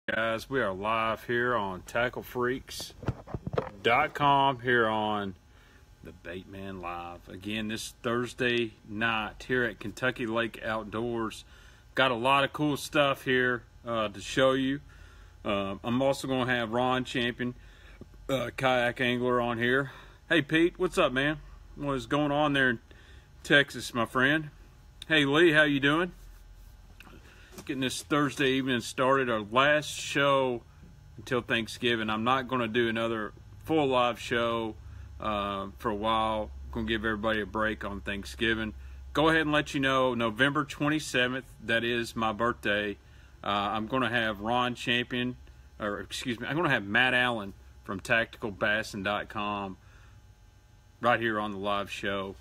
Guys, we are live here on TackleFreaks.com here on the Baitman Live. Again, this Thursday night here at Kentucky Lake Outdoors. Got a lot of cool stuff here to show you. I'm also going to have Ron Champion, kayak angler, on here. Hey, Pete, what's up, man? What is going on there in Texas, my friend? Hey, Lee, how you doing? Getting this Thursday evening started, our last show until Thanksgiving. I'm not going to do another full live show for a while. I'm going to give everybody a break on Thanksgiving. Go ahead and let you know, November 27th, that is my birthday, I'm going to have Ron Champion, or excuse me, I'm going to have Matt Allen from TacticalBassin.com right here on the live show.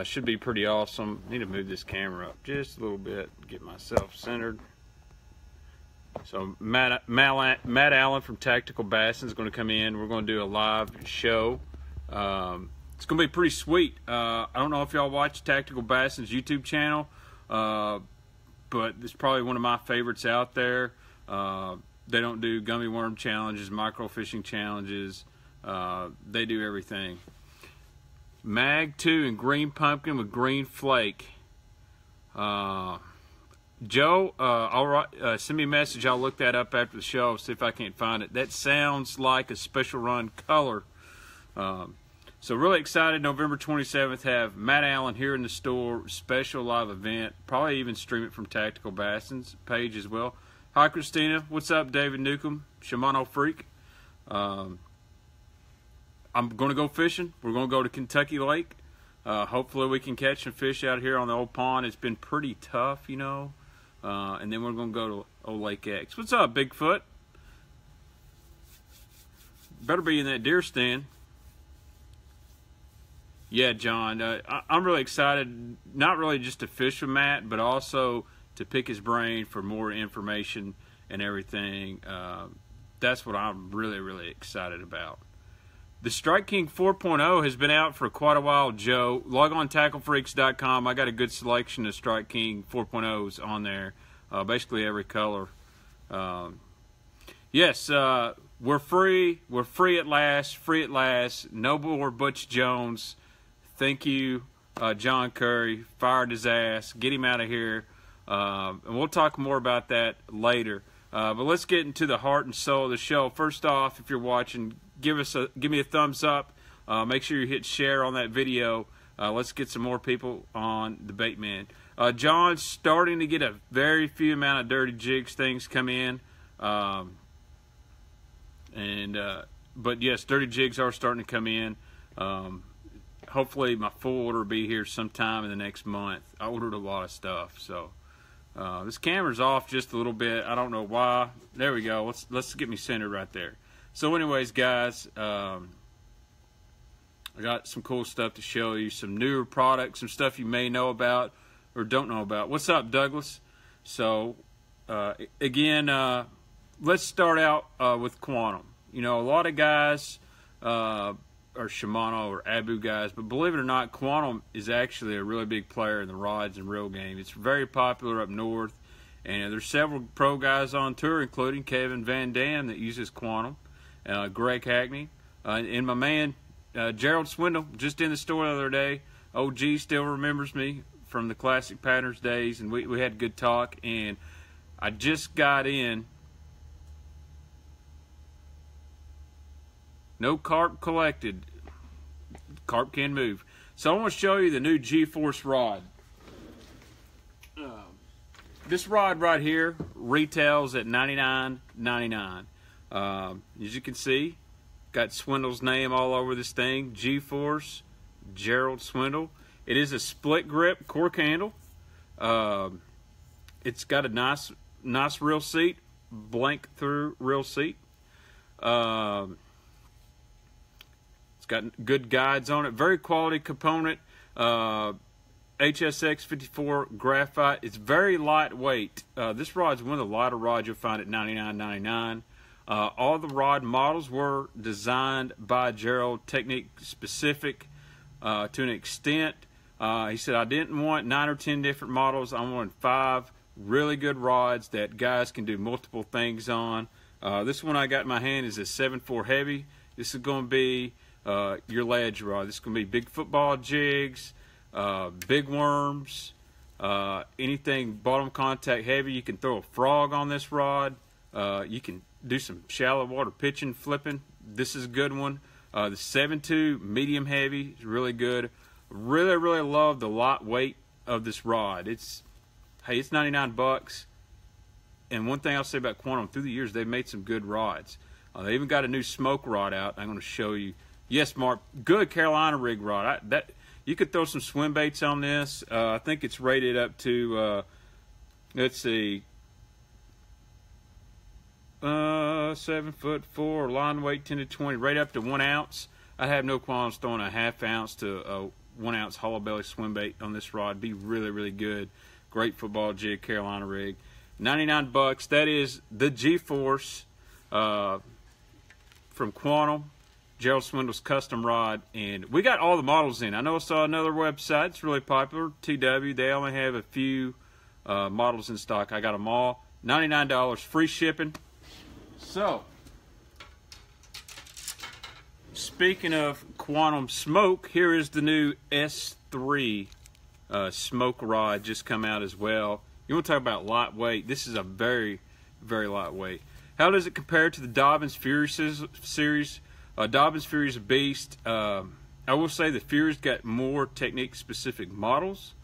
Should be pretty awesome. Need to move this camera up just a little bit, get myself centered. So Matt Allen from Tactical Bassin is going to come in. We're going to do a live show. It's going to be pretty sweet. I don't know if y'all watch Tactical Bassin's YouTube channel, but it's probably one of my favorites out there. They don't do gummy worm challenges, microfishing challenges. They do everything. Mag 2 and green pumpkin with green flake. Joe, all right, send me a message. I'll look that up after the show, see if I can't find it. That sounds like a special run color. So really excited. November 27th, have Matt Allen here in the store. Special live event. Probably even stream it from Tactical Bassin's page as well. Hi, Christina. What's up, David Newcomb, Shimano Freak? I'm going to go fishing. We're going to go to Kentucky Lake. Hopefully we can catch some fish out here on the old pond. It's been pretty tough, you know. And then we're going to go to old Lake X. What's up, Bigfoot? Better be in that deer stand. Yeah, John. I'm really excited, not really just to fish with Matt, but also to pick his brain for more information and everything. That's what I'm really, really excited about. The Strike King 4.0 has been out for quite a while, Joe. Log on TackleFreaks.com. I got a good selection of Strike King 4.0s on there. Basically every color. Yes, we're free. We're free at last. Free at last. No more Butch Jones. Thank you, John Curry. Fired his ass. Get him out of here. And we'll talk more about that later. But let's get into the heart and soul of the show. First off, if you're watching, give me a thumbs up. Make sure you hit share on that video. Let's get some more people on the Baitman. John's starting to get a very few amount of dirty jigs things come in. But yes, dirty jigs are starting to come in. Hopefully my full order will be here sometime in the next month. I ordered a lot of stuff, so this camera's off just a little bit. I don't know why. There we go. Let's get me centered right there. So anyways, guys, I got some cool stuff to show you, some newer products, some stuff you may know about or don't know about. What's up, Douglas? So again, let's start out with Quantum. You know, a lot of guys are Shimano or Abu guys, but believe it or not, Quantum is actually a really big player in the rods and reel game. It's very popular up north, and there's several pro guys on tour, including Kevin Van Dam, that uses Quantum, Greg Hackney, and my man Gerald Swindle, just in the store the other day. OG still remembers me from the Classic Patterns days, and we had a good talk, and I just got in. No carp collected. Carp can move. So I want to show you the new G-Force rod. This rod right here retails at $99.99. As you can see, got Swindle's name all over this thing. G-Force, Gerald Swindle. It is a split grip cork handle. It's got a nice reel seat, blank through reel seat. Got good guides on it. Very quality component. HSX 54 graphite. It's very lightweight. This rod's one of the lighter rods you'll find at $99.99. All the rod models were designed by Gerald, technique specific to an extent. He said, I didn't want 9 or 10 different models. I wanted 5 really good rods that guys can do multiple things on. This one I got in my hand is a 7.4 heavy. This is going to be your ledge rod. This is going to be big football jigs, big worms, anything bottom contact heavy. You can throw a frog on this rod. You can do some shallow water pitching, flipping. This is a good one. The 7.2 medium heavy is really good. Really love the light weight of this rod. It's 99 bucks. And one thing I'll say about Quantum, through the years they've made some good rods. They even got a new smoke rod out. I'm going to show you. Yes, Mark, good Carolina rig rod. You could throw some swim baits on this. I think it's rated up to let's see, 7'4", line weight 10 to 20, right up to 1 ounce. I have no qualms throwing a 1/2 ounce to a 1 ounce hollow belly swim bait on this rod. Be really good. Great football jig, Carolina rig. 99 bucks. That is the G-Force from Quantum, Gerald Swindle's custom rod. And we got all the models in. I know I saw another website. It's really popular, TW. They only have a few models in stock. I got them all. $99, free shipping. So, speaking of Quantum smoke, here is the new S3 smoke rod just come out as well. You want to talk about lightweight? This is a very lightweight. How does it compare to the Dobyns Fury series? Dobyns Fury is a beast. I will say the Fury's got more technique-specific models.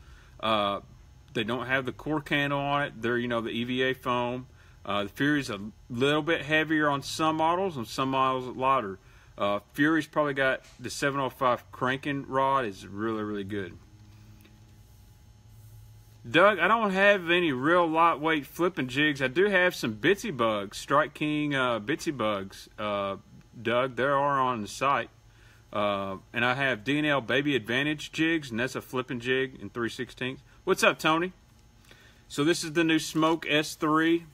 They don't have the core candle on it. They're, the EVA foam. The Fury's a little bit heavier on some models, and some models lighter. Fury's probably got the 705 cranking rod is really good. Doug, I don't have any real lightweight flipping jigs. I do have some Bitsy Bugs, Strike King Bitsy Bugs. Doug, there are on the site. And I have D&L Baby Advantage jigs, and that's a flipping jig in 3/16. What's up, Tony? So this is the new Smoke S3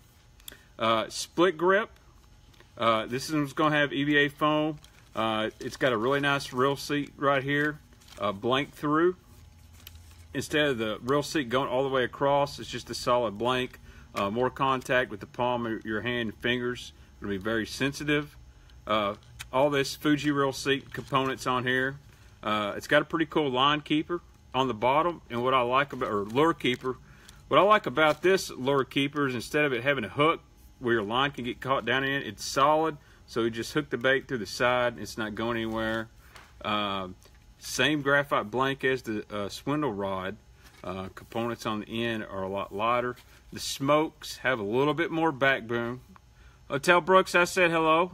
split grip. This one's going to have EVA foam. It's got a really nice rail seat right here, blank through. Instead of the rail seat going all the way across, it's just a solid blank. More contact with the palm of your hand and fingers. It'll be very sensitive. All this Fuji rail seat components on here. It's got a pretty cool line keeper on the bottom. And what I like about, or lure keeper, what I like about this lure keeper is instead of it having a hook where your line can get caught down in it, it's solid. So you just hook the bait through the side. It's not going anywhere. Same graphite blank as the Swindle rod. Components on the end are a lot lighter. The smokes have a little bit more backbone. Tell Brooks I said hello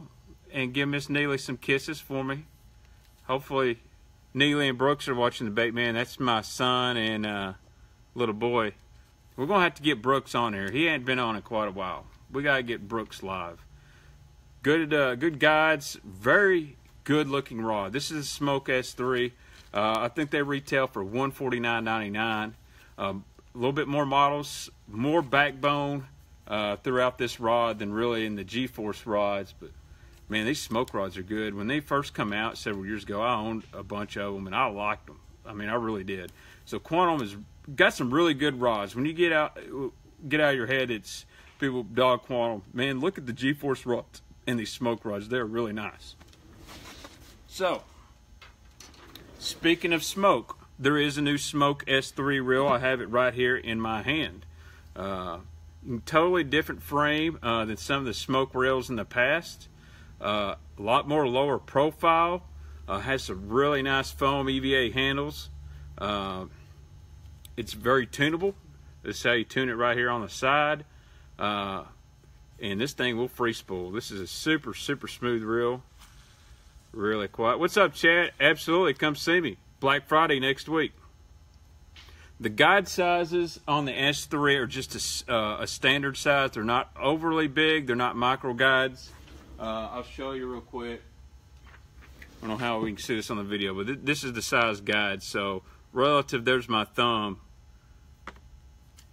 and give Miss Neely some kisses for me. Hopefully Neely and Brooks are watching the bait, man. That's my son and little boy. We're going to have to get Brooks on here. He ain't been on in quite a while. We got to get Brooks live. Good guides. Very good looking rod. This is a Smoke S3. I think they retail for $149.99. A little bit more models, more backbone throughout this rod than really in the G-Force rods. But man, these smoke rods are good. When they first come out several years ago, I owned a bunch of them and I liked them. I mean, I really did. So Quantum has got some really good rods. When you get out of your head, it's people dog Quantum. Man, look at the G-Force rods and these smoke rods. They're really nice. So, speaking of smoke, there is a new Smoke S3 reel. I have it right here in my hand. Totally different frame than some of the smoke reels in the past. A lot more lower profile. Has some really nice foam EVA handles. It's very tunable. This is how you tune it right here on the side. And this thing will free spool. This is a super smooth reel. Really quiet. What's up, Chad? Absolutely, come see me. Black Friday next week. The guide sizes on the S3 are just a standard size. They're not overly big. They're not micro guides. I'll show you real quick. I don't know how we can see this on the video, but this is the size guide. So relative, there's my thumb.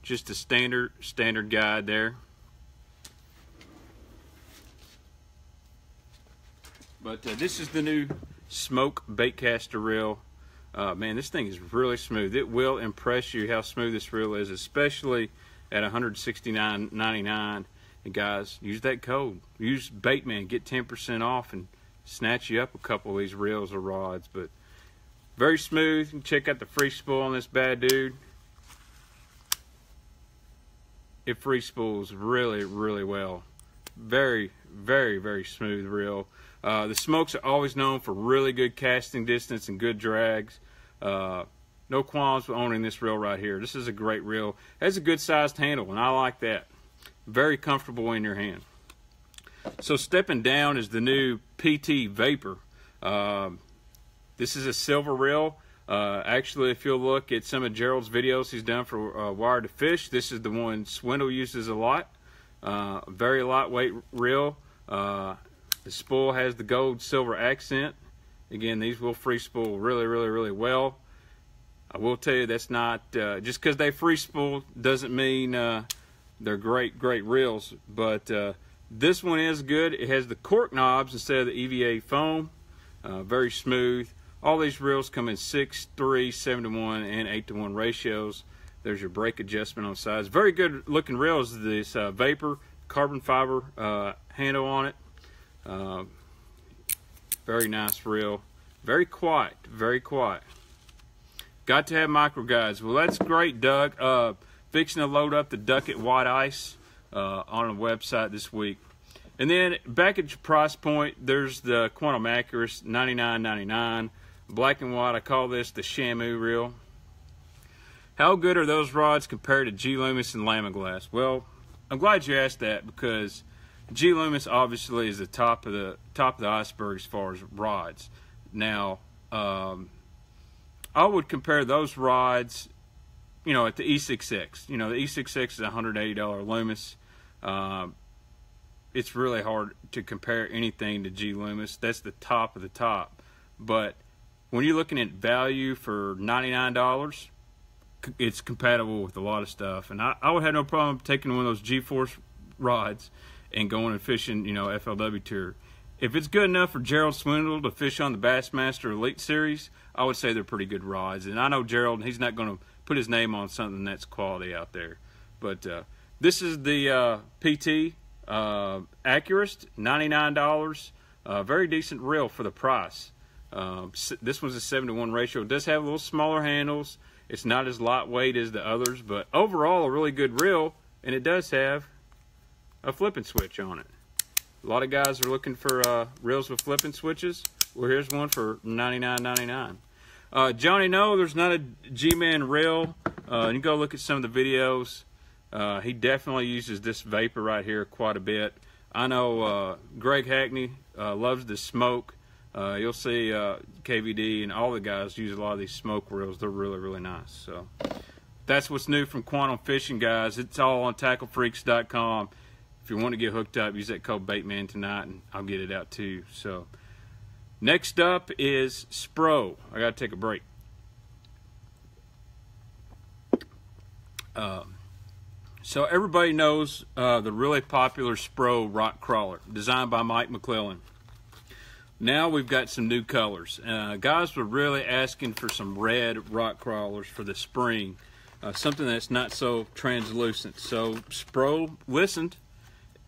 Just a standard guide there. But this is the new Smoke Baitcaster reel. Man, this thing is really smooth. It will impress you how smooth this reel is, especially at $169.99. And guys, use that code. Use Baitman, get 10% off and snatch you up a couple of these reels or rods. But very smooth. You can check out the free spool on this bad dude. It free spools really, really well. Very, very, very smooth reel. The Smokes are always known for really good casting distance and good drags. No qualms with owning this reel right here. This is a great reel. It has a good sized handle, and I like that. Very comfortable in your hand. So stepping down is the new PT Vapor. This is a silver reel. Actually, if you'll look at some of Gerald's videos he's done for Wired to Fish, this is the one Swindle uses a lot. Very lightweight reel. The spool has the gold silver accent. Again, these will free spool really, really, really well. I will tell you that's not just because they free spool doesn't mean they're great reels. But this one is good. It has the cork knobs instead of the EVA foam. Very smooth. All these reels come in 6, 3, 7-to-1, and 8-to-1 ratios. There's your brake adjustment on sides. Very good looking reels. This Vapor carbon fiber handle on it. Very nice reel. Very quiet. Very quiet. Got to have micro guides. Well, that's great, Doug. Fixing to load up the Duckett White Ice on a website this week. And then back at your price point, there's the Quantum Accurus $99.99. Black and white. I call this the Shamu reel. How good are those rods compared to G Loomis and Lamiglas? Well, I'm glad you asked that because G Loomis obviously is the top of the iceberg as far as rods. Now, I would compare those rods, you know, at the E6X. You know, the E6X is a $180 Loomis. It's really hard to compare anything to G Loomis. That's the top of the top. But when you're looking at value for $99, it's compatible with a lot of stuff. And I would have no problem taking one of those G-Force rods and going and fishing, you know, FLW Tour. If it's good enough for Gerald Swindle to fish on the Bassmaster Elite Series, I would say they're pretty good rods. And I know Gerald, he's not going to put his name on something that's quality out there. But this is the PT Accurus, $99. Very decent reel for the price. This one's a 7-to-1 ratio. It does have a little smaller handles. It's not as lightweight as the others, but overall a really good reel, and it does have a flipping switch on it. A lot of guys are looking for reels with flipping switches. Well, here's one for $99.99. Johnny No, there's not a G-Man reel. You can go look at some of the videos. He definitely uses this Vapor right here quite a bit. I know Greg Hackney loves the Smoke. You'll see KVD and all the guys use a lot of these Smoke reels. They're really, really nice. So that's what's new from Quantum Fishing, guys. It's all on TackleFreaks.com. If you want to get hooked up, use that code Baitman tonight, and I'll get it out too. So next up is Spro. I got to take a break. So everybody knows the really popular Spro rock crawler, designed by Mike McClellan. Now we've got some new colors. Guys were really asking for some red rock crawlers for the spring, something that's not so translucent. So Spro listened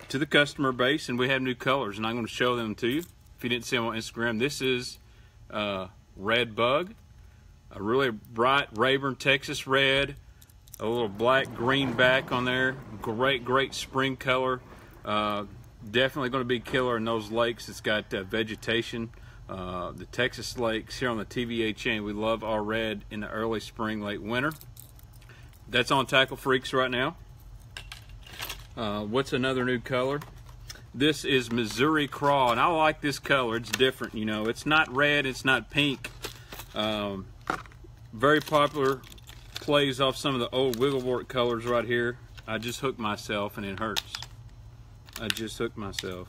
to the customer base, and we have new colors, and I'm going to show them to you. If you didn't see them on Instagram, this is Red Bug, a really bright Rayburn Texas red, a little black green back on there. Great spring color. Definitely going to be killer in those lakes. It's got vegetation. The Texas lakes here on the TVA chain, we love our red in the early spring, late winter. That's on Tackle Freaks right now. What's another new color? This is Missouri Craw, and I like this color. It's different, you know. It's not red, it's not pink. Very popular. Plays off some of the old Wigglewort colors right here. I just hooked myself and it hurts. I just hooked myself.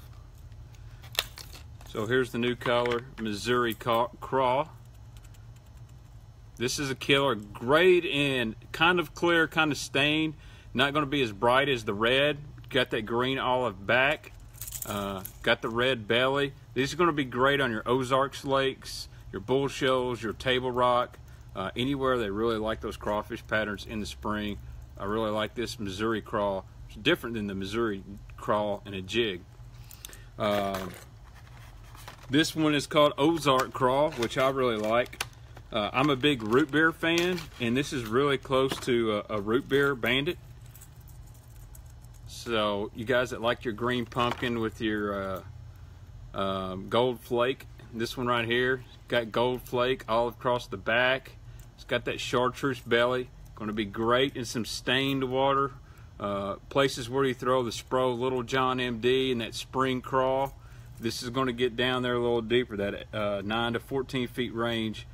So here's the new color, Missouri Craw. This is a killer. Great in kind of clear, kind of stained. Not going to be as bright as the red. Got that green olive back. Got the red belly. These are going to be great on your Ozarks lakes, your bull shoals, your Table Rock. Anywhere they really like those crawfish patterns in the spring. I really like this Missouri Craw. It's different than the Missouri crawl and a jig. This one is called Ozark Crawl, which I really like. I'm a big root beer fan, and this is really close to a root beer bandit. So you guys that like your green pumpkin with your gold flake, this one right here got gold flake all across the back. It's got that chartreuse belly. Going to be great in some stained water. Places where you throw the Spro Little John MD and that spring crawl. This is going to get down there a little deeper, that 9 to 14 feet range.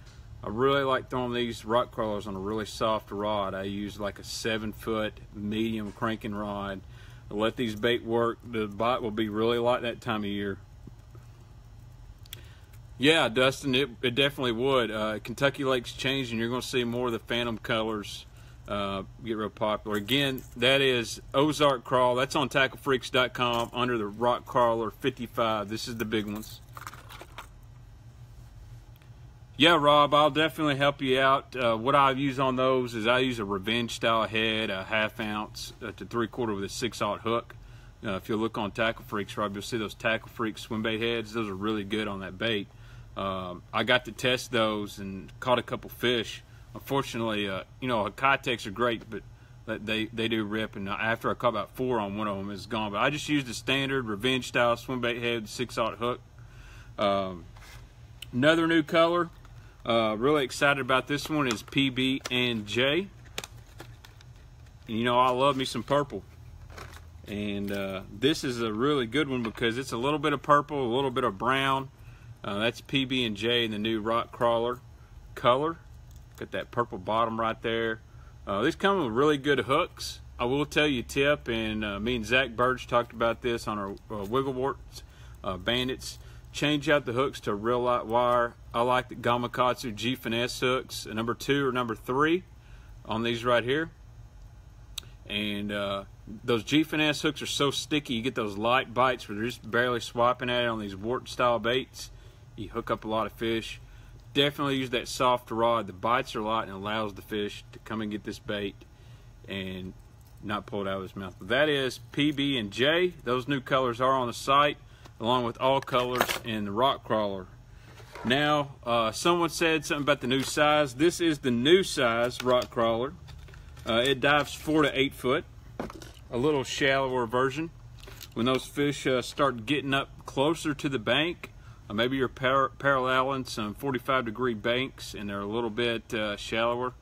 I really like throwing these rock crawlers on a really soft rod. I use like a 7-foot medium cranking rod. I let these bait work. The bite will be really light that time of year. Yeah, Dustin, it definitely would. Kentucky Lake's changing. You're going to see more of the phantom colors get real popular. Again, that is Ozark Crawl. That's on TackleFreaks.com under the Rock Crawler 55. This is the big ones. Yeah, Rob, I'll definitely help you out. What I use on those is I use a Revenge style head, a 1/2 ounce to 3/4 with a 6/0 hook. If you look on Tackle Freaks, Rob, you'll see those Tackle Freaks swim bait heads. Those are really good on that bait. I got to test those and caught a couple fish. Unfortunately, you know, Kitex are great, but they do rip. And after I caught about 4 on one of them, it's gone. But I just used a standard Revenge style swim bait head, 6/0 hook. Another new color. Really excited about this one is PB&J. And, you know, I love me some purple. And this is a really good one because it's a little bit of purple, a little bit of brown. That's PB&J in the new Rock Crawler color. Got that purple bottom right there. These come with really good hooks. I will tell you a tip, and me and Zach Burge talked about this on our Wiggleworts Bandits. Change out the hooks to real light wire. I like the Gamakatsu G Finesse hooks, number 2 or number 3 on these right here. And those G Finesse hooks are so sticky, you get those light bites where they're just barely swiping at it on these wart style baits. You hook up a lot of fish. Definitely use that soft rod. The bites are light and allows the fish to come and get this bait and not pull it out of his mouth. But that is PB&J. Those new colors are on the site, along with all colors in the Rock Crawler. Now, someone said something about the new size. This is the new size Rock Crawler. It dives 4 to 8 foot, a little shallower version. When those fish start getting up closer to the bank, maybe you're paralleling some 45-degree banks and they're a little bit shallower.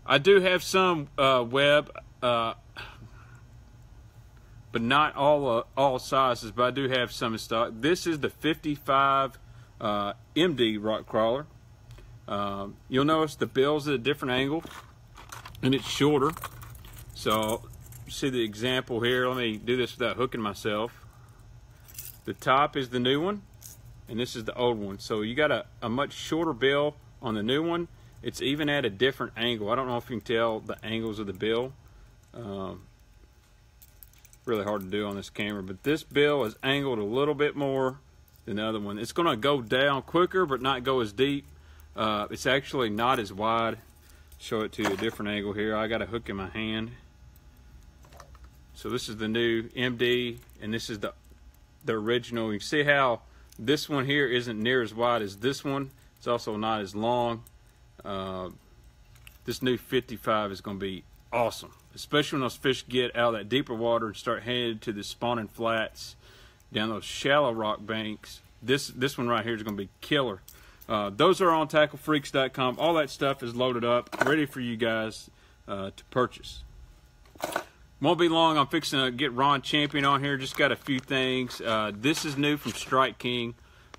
I do have some web, but not all sizes, but I do have some in stock. This is the 55 MD Rock Crawler. You'll notice the bill's at a different angle and it's shorter. So see the example here. Let me do this without hooking myself. The top is the new one and this is the old one. So you got a much shorter bill on the new one. It's even at a different angle. I don't know if you can tell the angles of the bill. Really hard to do on this camera, but this bill is angled a little bit more than the other one. It's going to go down quicker but not go as deep. It's actually not as wide. Show it to you a different angle here. I got a hook in my hand. So this is the new MD and this is the original. You can see how this one here isn't near as wide as this one. It's also not as long. This new 55 is going to be awesome, especially when those fish get out of that deeper water and start headed to the spawning flats down those shallow rock banks. This one right here is going to be killer. Those are on TackleFreaks.com. All that stuff is loaded up, ready for you guys to purchase. Won't be long. I'm fixing to get Ron Champion on here. Just got a few things. This is new from Strike King.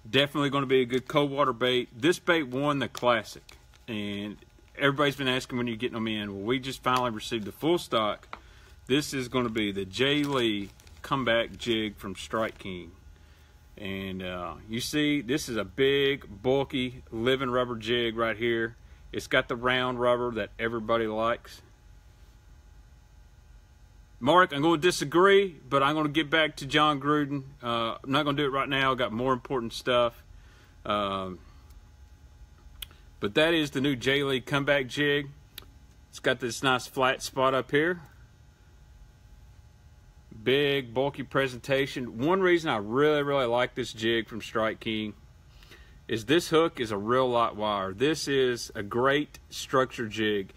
Definitely going to be a good cold water bait. This bait won the Classic, and everybody's been asking when you're getting them in. Well, we just finally received the full stock. This is going to be the J. Lee Comeback Jig from Strike King. And you see, this is a big, bulky, living rubber jig right here. It's got the round rubber that everybody likes. Mark, I'm going to disagree, but I'm going to get back to John Gruden. I'm not going to do it right now. I've got more important stuff. But that is the new J. Lee Comeback Jig. It's got this nice flat spot up here. big, bulky presentation. One reason I really like this jig from Strike King is this hook is a real light wire. This is a great structure jig.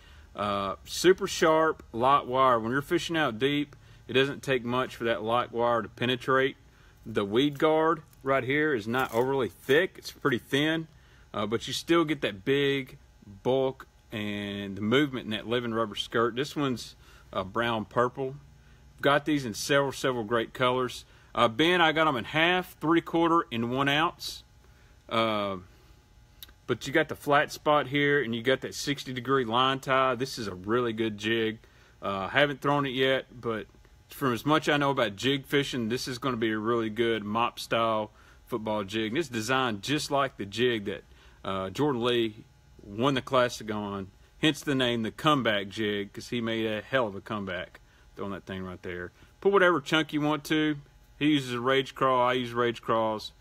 Super sharp, light wire. When you're fishing out deep, it doesn't take much for that light wire to penetrate. The weed guard right here is not overly thick. It's pretty thin, but you still get that big bulk and the movement in that living rubber skirt. This one's brown purple. Got these in several great colors. Ben, I got them in half, 3/4, and 1 ounce. But you got the flat spot here, and you got that 60-degree line tie. This is a really good jig. Haven't thrown it yet, but from as much I know about jig fishing, this is going to be a really good mop-style football jig. And it's designed just like the jig that Jordan Lee won the Classic on. Hence the name, the comeback jig, because he made a hell of a comeback throwing that thing right there. Put whatever chunk you want to. He uses a Rage Craw. I use Rage Craws.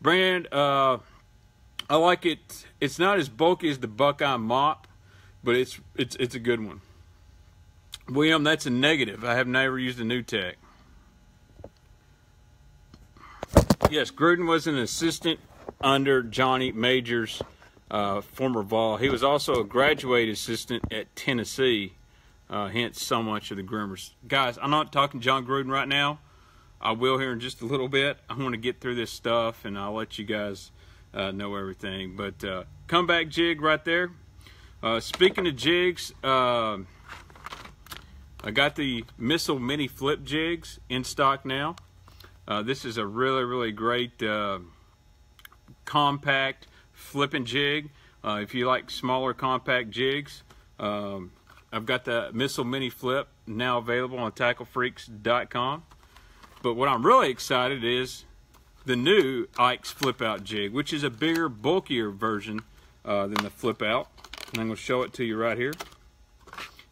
Brand, I like it. It's not as bulky as the Buckeye Mop, but it's a good one. William, that's a negative. I have never used a NewTek. Yes, Gruden was an assistant under Johnny Majors, former Vol. He was also a graduate assistant at Tennessee, hence so much of the groomers. Guys, I'm not talking John Gruden right now. I will here in just a little bit. I want to get through this stuff, and I'll let you guys know everything. But comeback jig right there. Speaking of jigs, I got the Missile Mini Flip jigs in stock now. This is a really great compact flipping jig. If you like smaller compact jigs, I've got the Missile Mini Flip now available on TackleFreaks.com. But what I'm really excited is the new Ike's Flip Out jig, which is a bigger, bulkier version than the Flip Out. And I'm going to show it to you right here.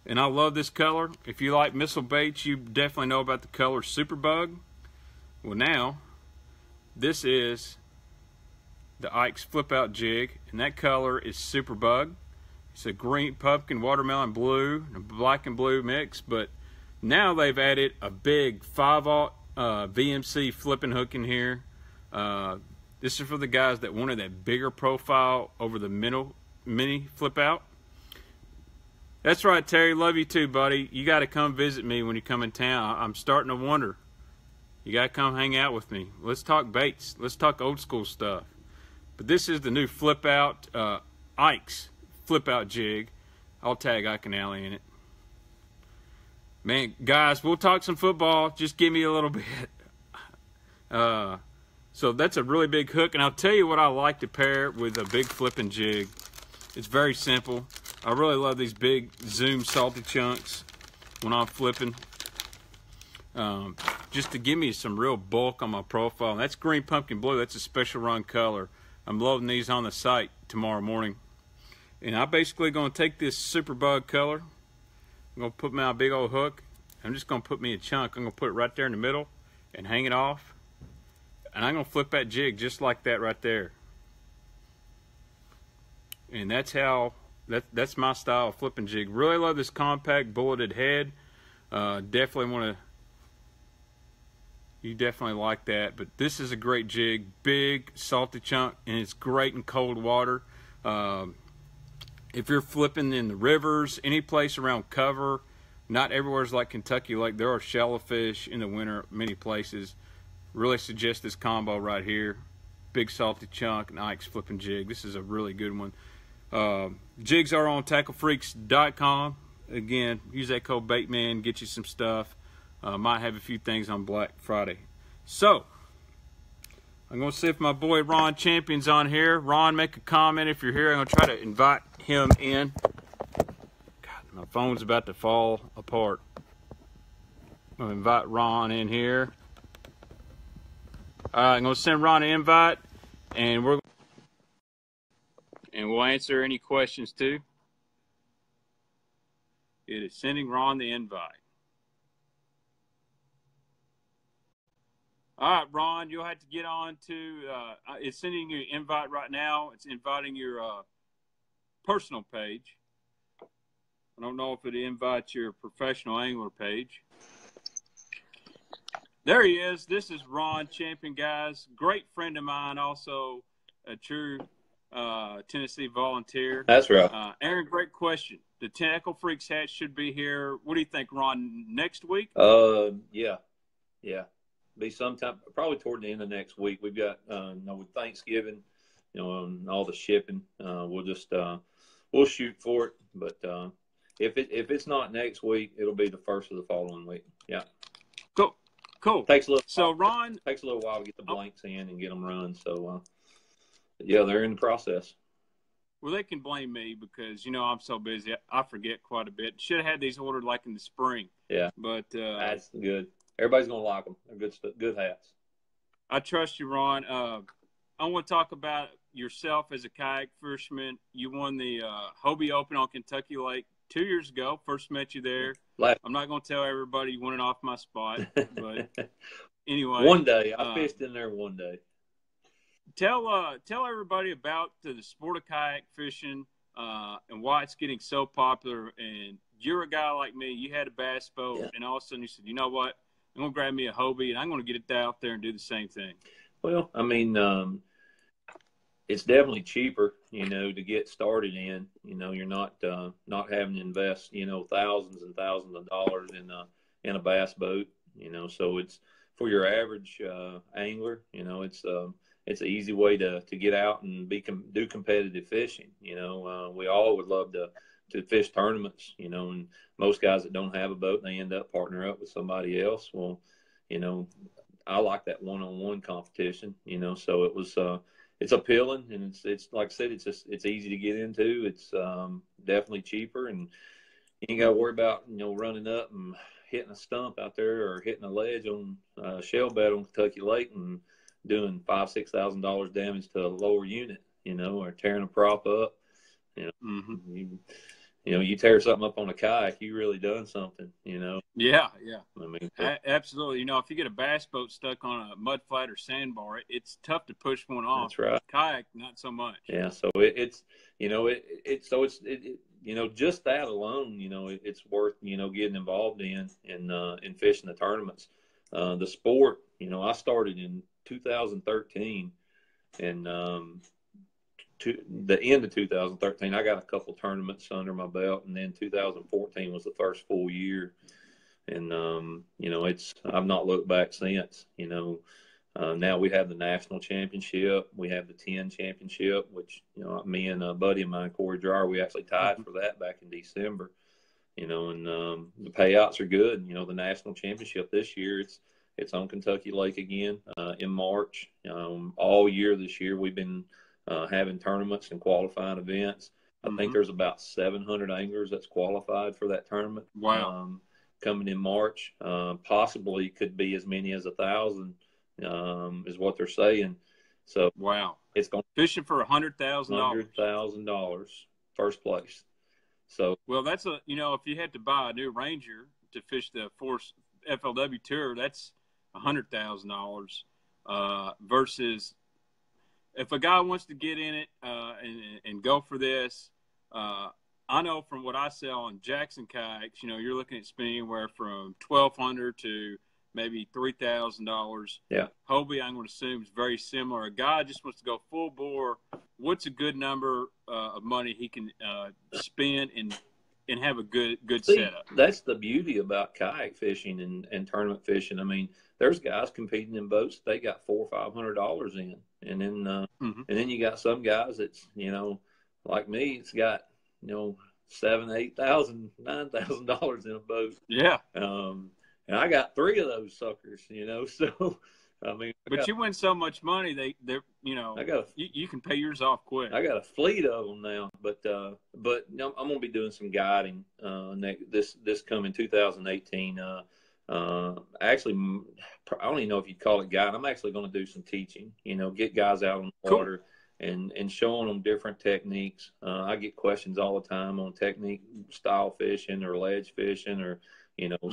And I love this color. If you like missile baits, you definitely know about the color Superbug. Well, now, this is the Ike's Flip Out jig, and that color is Superbug. It's a green, pumpkin, watermelon blue, and a black and blue mix, but now they've added a big 5/0 VMC flipping hook in here. This is for the guys that wanted that bigger profile over the mini Flip Out. That's right, Terry. Love you too, buddy. You got to come visit me when you come in town. I'm starting to wonder. You got to come hang out with me. Let's talk baits. Let's talk old school stuff. But this is the new Flip Out, Ike's Flip Out jig. I'll tag Ike and Allie in it. Man, guys, we'll talk some football. Just give me a little bit. So that's a really big hook. And I'll tell you what I like to pair with a big flipping jig. It's very simple. I really love these big zoom salty chunks when I'm flipping. Just to give me some real bulk on my profile. And that's green pumpkin blue. That's a special run color. I'm loading these on the site tomorrow morning. And I'm basically going to take this Superbug color. I'm going to put my big old hook. I'm just going to put me a chunk. I'm going to put it right there in the middle and hang it off. And I'm going to flip that jig just like that right there. And that's how, that's my style of flipping jig. Really love this compact bulleted head. Definitely want to, you definitely like that. But this is a great jig. Big, salty chunk, and it's great in cold water. If you're flipping in the rivers, any place around cover, not everywhere is like Kentucky Lake. There are shallow fish in the winter, many places. Really suggest this combo right here. Big salty chunk and Ike's flipping jig. This is a really good one. Jigs are on TackleFreaks.com. Again, use that code Baitman, get you some stuff. Might have a few things on Black Friday. So, I'm going to see if my boy Ron Champion's on here. Ron, make a comment if you're here. I'm going to try to invite him in. God, my phone's about to fall apart. I'm going to invite Ron in here. All right, I'm going to send Ron an invite, and we'll answer any questions too. It is sending Ron the invite. All right, Ron, you'll have to get on to, it's sending you an invite right now. It's inviting your personal page. I don't know if it invites your professional angler page. There he is. This is Ron Champion, guys. Great friend of mine, also a true Tennessee volunteer. That's right. Aaron, great question. The Tackle Freaks hat should be here. What do you think, Ron? Next week? Yeah. Be sometime, probably toward the end of next week. We've got, with Thanksgiving, and all the shipping, we'll shoot for it. But if it's not next week, it'll be the first of the following week. Yeah. Cool. Takes a little. So Ron, takes a little while to get the blanks in and get them run. So, yeah, they're in the process. Well, they can blame me because I'm so busy. I forget quite a bit. Should have had these ordered like in the spring. Yeah. But that's good. Everybody's gonna like them. They're good hats. I trust you, Ron. I want to talk about yourself as a kayak fisherman. You won the Hobie Open on Kentucky Lake 2 years ago. First met you there. I'm not going to tell everybody you won it off my spot, but anyway. One day. I fished in there one day. Tell everybody about the sport of kayak fishing and why it's getting so popular. And you're a guy like me. You had a bass boat, and all of a sudden you said, you know what? I'm going to grab me a Hobie, and I'm going to get it out there and do the same thing. Well, I mean, it's definitely cheaper, to get started in. You're not having to invest, thousands and thousands of dollars in a bass boat. So it's for your average angler. It's an easy way to get out and do competitive fishing. We all would love to fish tournaments. And most guys that don't have a boat, they end up partnering up with somebody else. Well, I like that one-on-one competition. So it was. It's appealing, and it's like I said, it's easy to get into. It's definitely cheaper, and you ain't got to worry about running up and hitting a stump out there or hitting a ledge on a shell bed on Kentucky Lake and doing $5,000-$6,000 damage to a lower unit, or tearing a prop up. You tear something up on a kayak, you really done something. Yeah. I mean, absolutely. If you get a bass boat stuck on a mud flat or sandbar, it's tough to push one off. That's right. Kayak, not so much. Yeah. So it's just that alone, it's worth getting involved in fishing the tournaments. The sport, I started in 2013, and to the end of 2013, I got a couple tournaments under my belt, and then 2014 was the first full year. And, I've not looked back since. Now we have the national championship. We have the 10 championship, which, me and a buddy of mine, Corey Dreyer, we actually tied for that back in December. And the payouts are good. The national championship this year, it's on Kentucky Lake again in March. All year this year, we've been having tournaments and qualifying events. I think there's about 700 anglers that's qualified for that tournament. Wow. Coming in March, possibly could be as many as 1,000 is what they're saying. So wow, it's going fishing for $100,000. $100,000 first place. So well, that's if you had to buy a new Ranger to fish the Force FLW Tour, that's $100,000 versus. If a guy wants to get in it and go for this, I know from what I sell on Jackson kayaks, you're looking at spending anywhere from $1,200 to maybe $3,000. Yeah. Hobie, I'm going to assume, is very similar. A guy just wants to go full bore. What's a good number of money he can spend and have a good setup? That's the beauty about kayak fishing and tournament fishing. I mean, there's guys competing in boats they got $400 or $500 in, and then you got some guys that's like me, it's got $7,000, $8,000, $9,000 in a boat. Yeah. And I got 3 of those suckers. So I mean, but you win so much money, you can pay yours off quick. I got a fleet of them now, but I'm going to be doing some guiding this coming 2018. Actually, I don't even know if you'd call it guiding. I'm actually going to do some teaching. Get guys out on the water and showing them different techniques. I get questions all the time on technique, style fishing or ledge fishing, or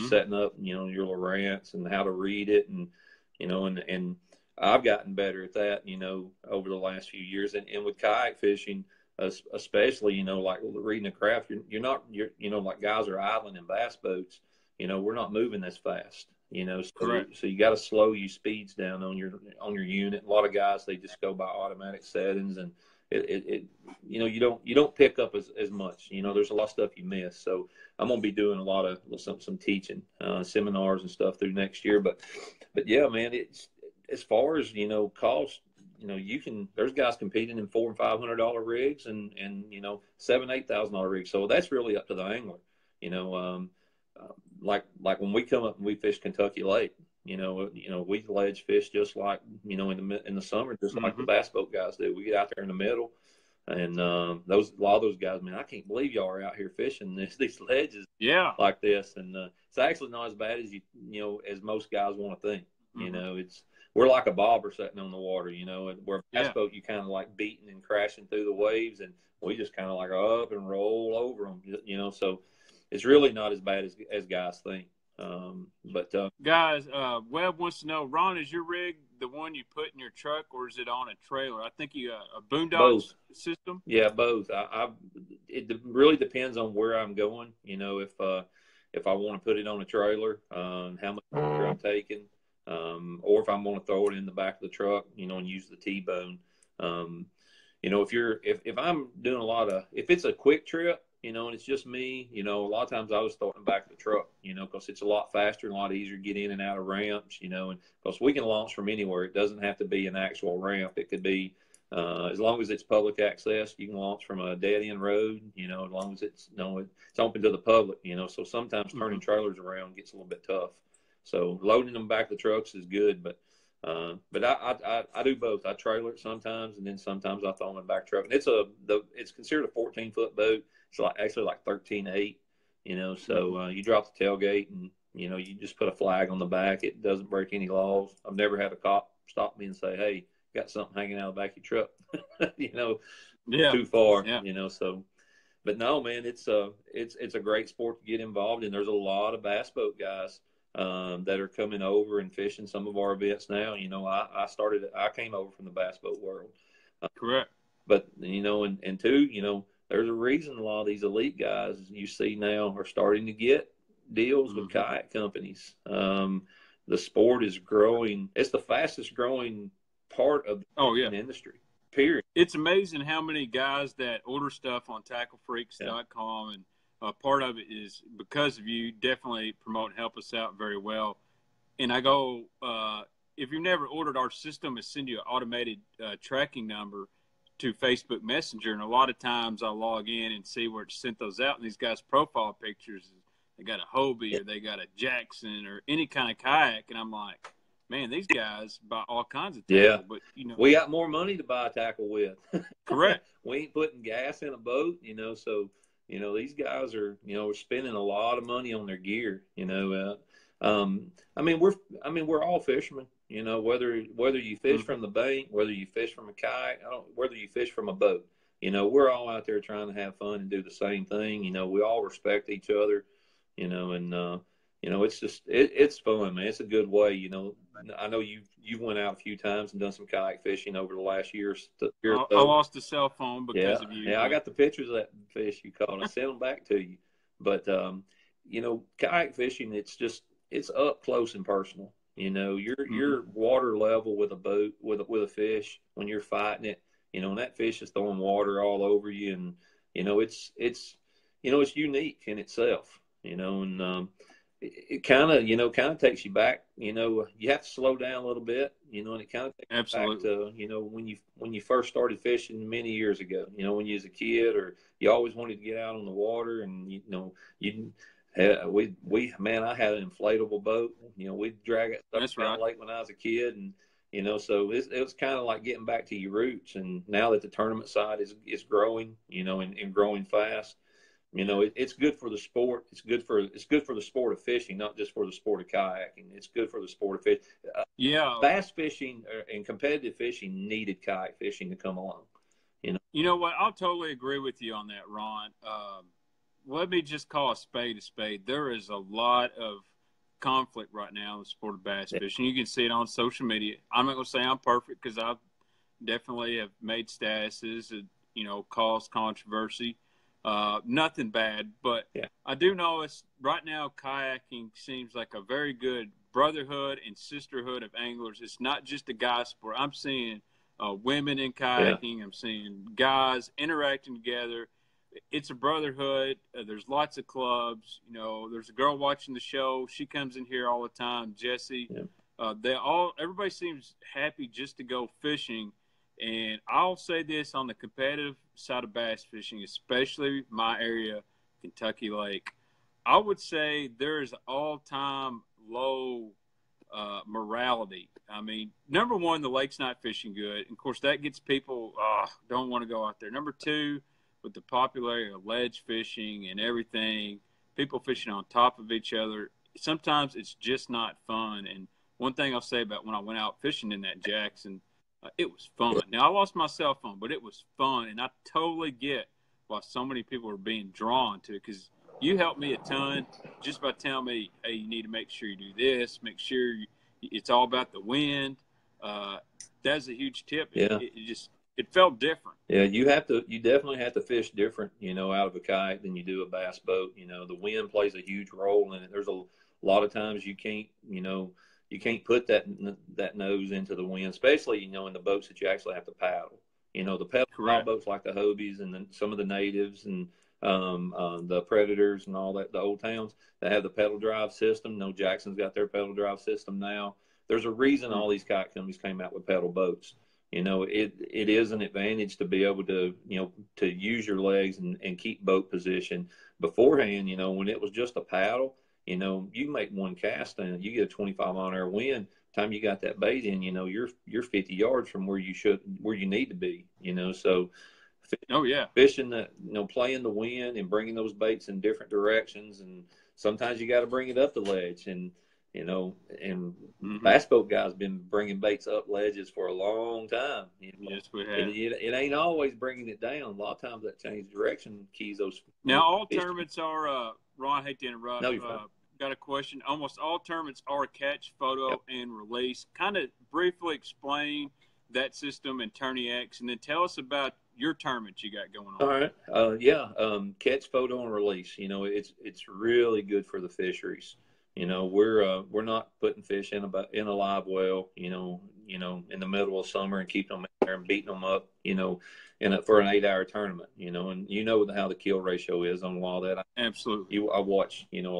setting up your Lowrance and how to read it, and and I've gotten better at that over the last few years, and with kayak fishing especially like reading a craft, you're like guys are idling in bass boats, we're not moving this fast, You know, Correct. so you got to slow your speeds down on your unit. A lot of guys, they just go by automatic settings, and it you know, you don't pick up as much. You know, there's a lot of stuff you miss. So I'm gonna be doing a lot of some teaching seminars and stuff through next year. But yeah, man, it's as far as, you know, cost. You know, there's guys competing in $400 and $500 rigs, and you know, $7,000-8,000 rigs. So that's really up to the angler. You know, like when we come up and we fish Kentucky Lake, you know, we ledge fish just like, you know, in the summer, just like the bass boat guys do. We get out there in the middle, and a lot of those guys, man, I can't believe y'all are out here fishing these ledges, like this, and it's actually not as bad as you know, as most guys want to think. You know, we're like a bobber sitting on the water. You know, where a bass boat, you kind of like beating and crashing through the waves, and we just kind of like up and roll over them. You know, so it's really not as bad as guys think. Guys, Webb wants to know, Ron, is your rig the one you put in your truck, or is it on a trailer? I think you got a Boondocks system. Yeah, both. It really depends on where I'm going. You know, if I want to put it on a trailer, how much I'm taking, or if I'm going to throw it in the back of the truck, you know, and use the T-bone. You know, if I'm doing if it's a quick trip, you know, and it's just me, you know, a lot of times I was throwing it back of the truck, you know, because it's a lot faster and a lot easier to get in and out of ramps, you know, and because we can launch from anywhere. It doesn't have to be an actual ramp. It could be, as long as it's public access, you can launch from a dead end road, you know, as long as it's, you know, it's open to the public, you know. So sometimes turning trailers around gets a little bit tough. So loading them back the trucks is good, but I do both. I trailer it sometimes, and then sometimes I throw them in the back truck. And it's considered a 14-foot boat. It's actually like 13.8, you know. So you drop the tailgate, and you know, you just put a flag on the back. It doesn't break any laws. I've never had a cop stop me and say, "Hey, you got something hanging out of the back of your truck," you know, too far, you know. So, but no, man, it's a great sport to get involved in. There's a lot of bass boat guys that are coming over and fishing some of our events now. You know, I came over from the bass boat world. Correct. But, you know, and two, you know, there's a reason a lot of these elite guys you see now are starting to get deals with kayak companies. The sport is growing. It's the fastest growing part of the industry, period. It's amazing how many guys that order stuff on tacklefreaks.com, and part of it is because of you. Definitely promote and help us out very well. And I go, if you've never ordered, our system is send you an automated tracking number to Facebook Messenger, and a lot of times I log in and see where it sent those out, and these guys' profile pictures, they got a Hobie or they got a Jackson or any kind of kayak, and I'm like, man, these guys buy all kinds of tackle. But you know, we got more money to buy a tackle with. Correct. We ain't putting gas in a boat, you know, so you know, these guys are, you know, spending a lot of money on their gear, you know. I mean, we're all fishermen, you know, whether you fish from the bank, whether you fish from a kayak, whether you fish from a boat, you know, we're all out there trying to have fun and do the same thing. You know, we all respect each other, you know, and, you know, it's just, it's fun, man. It's a good way, you know. I know you went out a few times and done some kayak fishing over the last year. I lost a cell phone because of you. Yeah, I got the pictures of that fish you caught. I sent them back to you. But, you know, kayak fishing, it's up close and personal. You know, your water level with a boat, with a fish, when you're fighting it, you know, and that fish is throwing water all over you. And, you know, it's unique in itself, you know, and, it kind of takes you back. You know, you have to slow down a little bit. You know, and it kind of takes you back to, you know, when you first started fishing many years ago. You know, when you was a kid, or you always wanted to get out on the water, and you know, I had an inflatable boat. You know, we'd drag it down the lake when I was a kid, and you know, so it was kind of like getting back to your roots. And now that the tournament side is growing, you know, and growing fast. You know, it's good for the sport. It's good for the sport of fishing, not just for the sport of kayaking. It's good for the sport of fishing. Bass fishing and competitive fishing needed kayak fishing to come along. You know what? I'll totally agree with you on that, Ron. Let me just call a spade a spade. There is a lot of conflict right now in the sport of bass fishing. You can see it on social media. I'm not going to say I'm perfect, because I definitely have made statuses and, you know, caused controversy. Nothing bad, but I do know it's right now kayaking seems like a very good brotherhood and sisterhood of anglers. It's not just a guy sport. I'm seeing women in Yeah. kayaking. I'm seeing guys interacting together. It's a brotherhood. There's lots of clubs. You know, there's a girl watching the show. She comes in here all the time, Jessie. Yeah. Everybody seems happy just to go fishing. And I'll say this on the competitive side of bass fishing, especially my area, Kentucky Lake, I would say there is all-time low morality. I mean, number one, the lake's not fishing good. And of course, that gets people don't want to go out there. Number two, with the popularity of ledge fishing and everything, people fishing on top of each other, sometimes it's just not fun. And one thing I'll say about when I went out fishing in that Jackson, it was fun. Now, I lost my cell phone, but it was fun. And I totally get why so many people are being drawn to it, because you helped me a ton just by telling me, hey, you need to make sure you do this, make sure it's all about the wind. That's a huge tip. Yeah. It felt different. Yeah, you definitely have to fish different, you know, out of a kayak than you do a bass boat. You know, the wind plays a huge role in it. There's a lot of times you can't put that nose into the wind, especially, you know, in the boats that you actually have to paddle. You know, the paddle boats like the Hobies and then some of the natives and the Predators and all that, the old towns that have the pedal drive system. No, Jackson's got their pedal drive system now. There's a reason all these kayak companies came out with pedal boats. You know, it is an advantage to be able to, you know, to use your legs and keep boat position. Beforehand, you know, when it was just a paddle, you know, you make one cast and you get a 25-mile-an-hour wind. Time you got that bait in, you know, you're 50 yards from where you need to be, you know. So, fishing playing the wind and bringing those baits in different directions, and sometimes you got to bring it up the ledge, and you know, and bass boat guys been bringing baits up ledges for a long time. You know? Yes, we have. It ain't always bringing it down. A lot of times that change direction keys those. Now, all tournaments are, Ron, I hate to interrupt. No, you're fine. Got a question. Almost all tournaments are catch, photo, and release. Kind of briefly explain that system and Tourney X, and then tell us about your tournament you got going on. All right. Catch, photo, and release. You know, it's really good for the fisheries. You know, we're not putting fish in a live well, you know, in the middle of summer and keeping them in there and beating them up, you know, for an 8-hour tournament, you know, and you know how the kill ratio is on a lot of that. Absolutely. I watch, you know,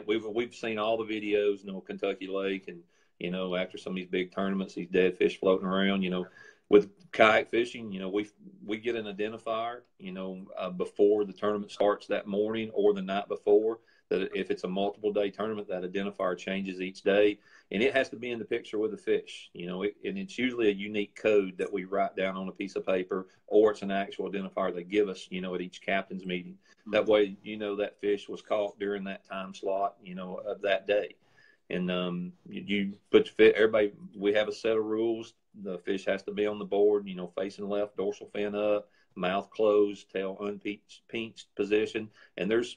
we've seen all the videos, you know, Kentucky Lake, and, you know, after some of these big tournaments, these dead fish floating around, you know, with kayak fishing, you know, we get an identifier, you know, before the tournament starts that morning or the night before. That if it's a multiple day tournament, that identifier changes each day, and it has to be in the picture with the fish, you know, and it's usually a unique code that we write down on a piece of paper, or it's an actual identifier they give us, you know, at each captain's meeting. Mm-hmm. That way, you know, that fish was caught during that time slot, you know, of that day. And you put everybody, we have a set of rules. The fish has to be on the board, you know, facing left, dorsal fin up, mouth closed, tail unpinched position. And there's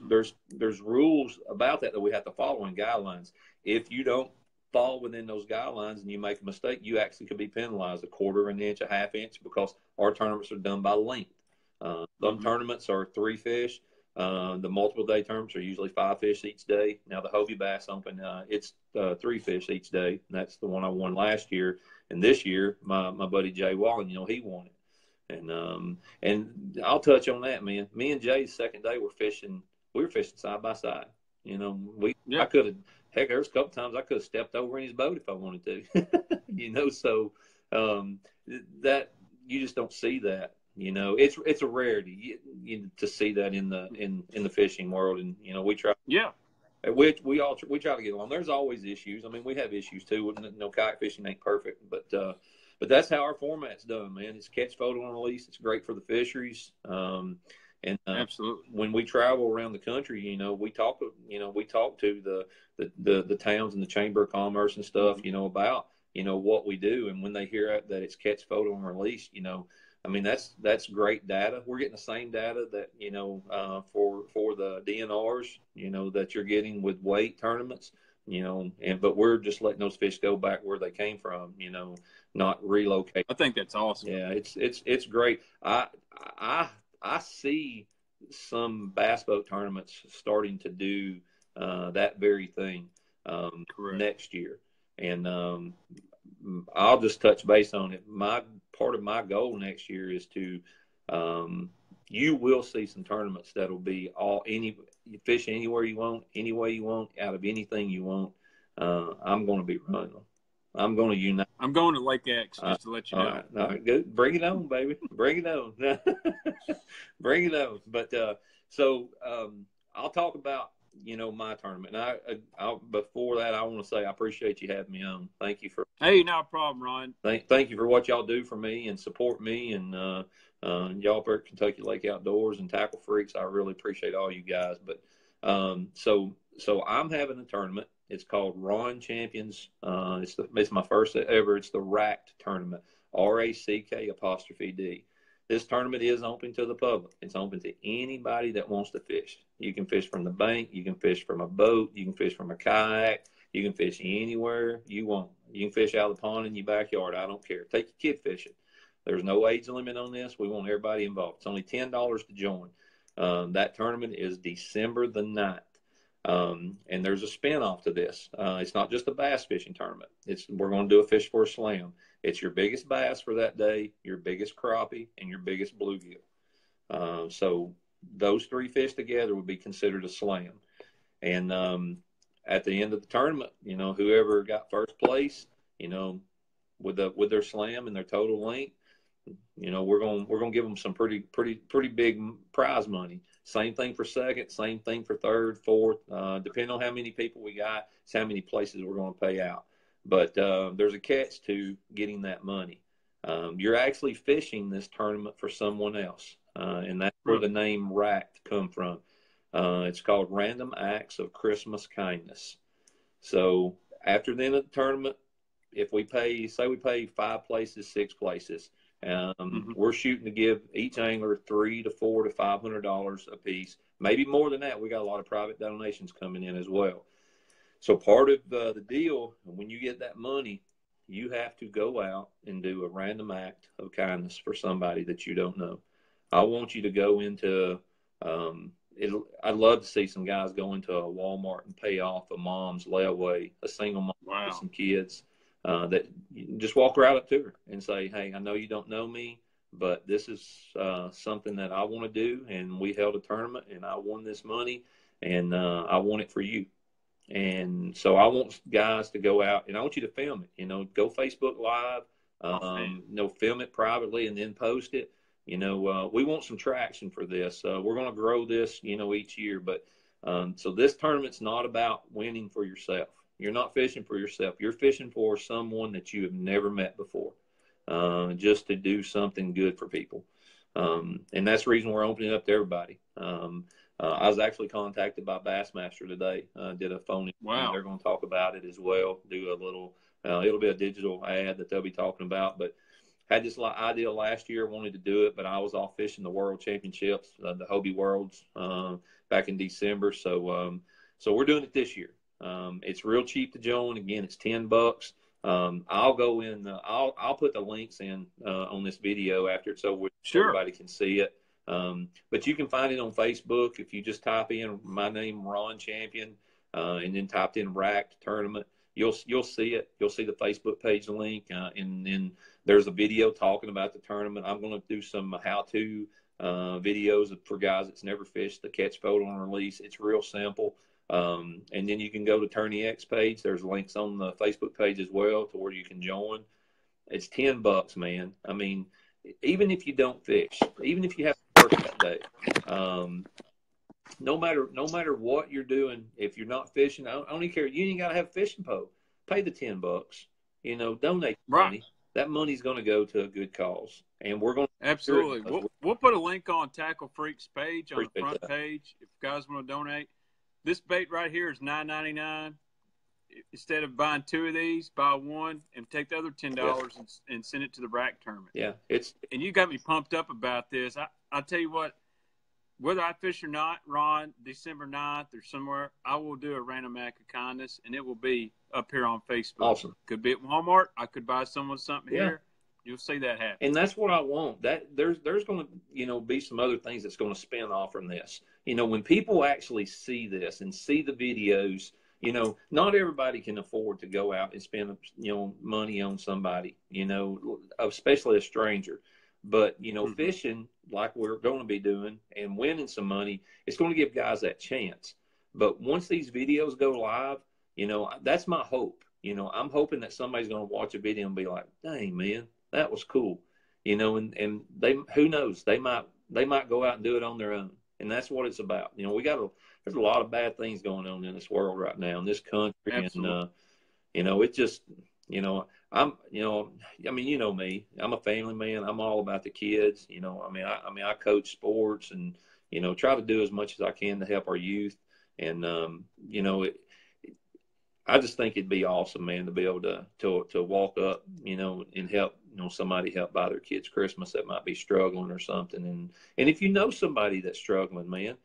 rules about that we have to follow in guidelines. If you don't fall within those guidelines and you make a mistake, you actually could be penalized a quarter of an inch, a half inch, because our tournaments are done by length. Some tournaments are 3 fish. The multiple day tournaments are usually 5 fish each day. Now the Hobie Bass Open, it's 3 fish each day. That's the one I won last year. And this year, my buddy Jay Wallen, you know, he won it. And I'll touch on that, man. Me and Jay's second day we were fishing side by side. You know, I could have, heck, there's a couple times I could have stepped over in his boat if I wanted to. You know, so that you just don't see that. You know, it's a rarity to see that in the fishing world, and you know we try. Yeah. We try to get along. There's always issues. I mean, we have issues too. No, kayak fishing ain't perfect, but that's how our format's done, man. It's catch, photo, and release. It's great for the fisheries. Absolutely. When we travel around the country, you know, we talk to the towns and the Chamber of Commerce and stuff, you know, about, you know, what we do. And when they hear that it's catch, photo, and release, you know, I mean, that's great data. We're getting the same data that, you know, for the DNRs, you know, that you're getting with weight tournaments, you know, but we're just letting those fish go back where they came from, you know, not relocate. I think that's awesome. Yeah, it's great. I see some bass boat tournaments starting to do that very thing. Correct. next year. And I'll just touch base on it. Part of my goal next year is to you will see some tournaments that'll be you fish anywhere you want, any way you want, out of anything you want. I'm going to be running them. I'm going to unite. I'm going to Lake X, just to let you know. All right, good. Bring it on, baby. Bring it on. Bring it on. But so I'll talk about my tournament. And before that, I want to say I appreciate you having me on. Thank you for. Hey, no problem, Ron. Thank you for what y'all do for me and support me and y'all up at Kentucky Lake Outdoors and Tackle Freaks. I really appreciate all you guys. But so I'm having a tournament. It's called Ron Champions. It's my first ever. It's the RACT tournament. RACK''D. This tournament is open to the public. It's open to anybody that wants to fish. You can fish from the bank. You can fish from a boat. You can fish from a kayak. You can fish anywhere you want. You can fish out of the pond in your backyard. I don't care. Take your kid fishing. There's no age limit on this. We want everybody involved. It's only $10 to join. That tournament is December the 9th. And there's a spin-off to this. It's not just a bass fishing tournament. We're going to do a fish for a slam. It's your biggest bass for that day, your biggest crappie, and your biggest bluegill. So those three fish together would be considered a slam. And at the end of the tournament, whoever got first place, with their slam and their total length, we're going to give them some pretty big prize money. Same thing for second, same thing for third, fourth. Depending on how many people we got, it's how many places we're going to pay out. But there's a catch to getting that money. You're actually fishing this tournament for someone else, and that's where the name RACT come from. It's called Random Acts of Christmas Kindness. So after the end of the tournament, if we pay 5 places, 6 places, we're shooting to give each angler $300 to $400 to $500 a piece, maybe more than that. We got a lot of private donations coming in as well. So part of the deal, when you get that money, you have to go out and do a random act of kindness for somebody that you don't know. I want you to go into I'd love to see some guys go into a Walmart and pay off a mom's layaway, a single mom with some kids. That you just walk right up to her and say, hey, I know you don't know me, but this is something that I want to do. And we held a tournament and I won this money and I want it for you. And so I want guys to go out and I want you to film it, go Facebook Live, film it privately and then post it. We want some traction for this. We're going to grow this, each year. But so this tournament's not about winning for yourself. You're not fishing for yourself. You're fishing for someone that you have never met before, just to do something good for people. And that's the reason we're opening it up to everybody. I was actually contacted by Bassmaster today. Did a phone interview. They're going to talk about it as well. Do a little. It'll be a digital ad that they'll be talking about. But had this idea last year. Wanted to do it, but I was off fishing the World Championships, the Hobie Worlds, back in December. So we're doing it this year. It's real cheap to join. Again, it's $10. I'll go in. I'll put the links in on this video after it's over with, so everybody can see it. But you can find it on Facebook if you just type in my name, Ron Champion, and then typed in RACT tournament. You'll see it. You'll see the Facebook page link, and then there's a video talking about the tournament. I'm going to do some how-to videos for guys that's never fished the catch, photo, and release. It's real simple. And then you can go to Tourney X page. There's links on the Facebook page as well to where you can join. It's $10, man. I mean, even if you don't fish, even if you have to work that day, no matter what you're doing, if you're not fishing, I don't even care. You ain't got to have a fishing pole. Pay the $10. Donate money. That money's going to go to a good cause, and we're going to absolutely. We'll put a link on Tackle Freaks page on the front page if guys want to donate. This bait right here is $9.99. Instead of buying 2 of these, buy one and take the other $10 and send it to the RACT tournament. Yeah, and you got me pumped up about this. I'll tell you what, whether I fish or not, Ron, December 9th or somewhere, I will do a random act of kindness, and it will be up here on Facebook. Awesome. Could be at Walmart. I could buy someone something here. You'll see that happen. And that's what I want. That there's going to, be some other things that's going to spin off from this. When people actually see this and see the videos, you know, not everybody can afford to go out and spend, you know, money on somebody, you know, especially a stranger. But, you know, fishing like we're going to be doing and winning some money, it's going to give guys that chance. But once these videos go live, you know, that's my hope. You know, I'm hoping that somebody's going to watch a video and be like, dang, man, that was cool. You know, and they, who knows, they might go out and do it on their own. And that's what it's about. You know, there's a lot of bad things going on in this world right now, in this country. Absolutely. And, you know, it just, you know, you know, I mean, you know me, I'm a family man. I'm all about the kids. You know, I mean, I coach sports and, you know, try to do as much as I can to help our youth. And, you know, I just think it'd be awesome, man, to be able to walk up, you know, and help, you know, somebody help buy their kids Christmas that might be struggling or something. And if you know somebody that's struggling, man,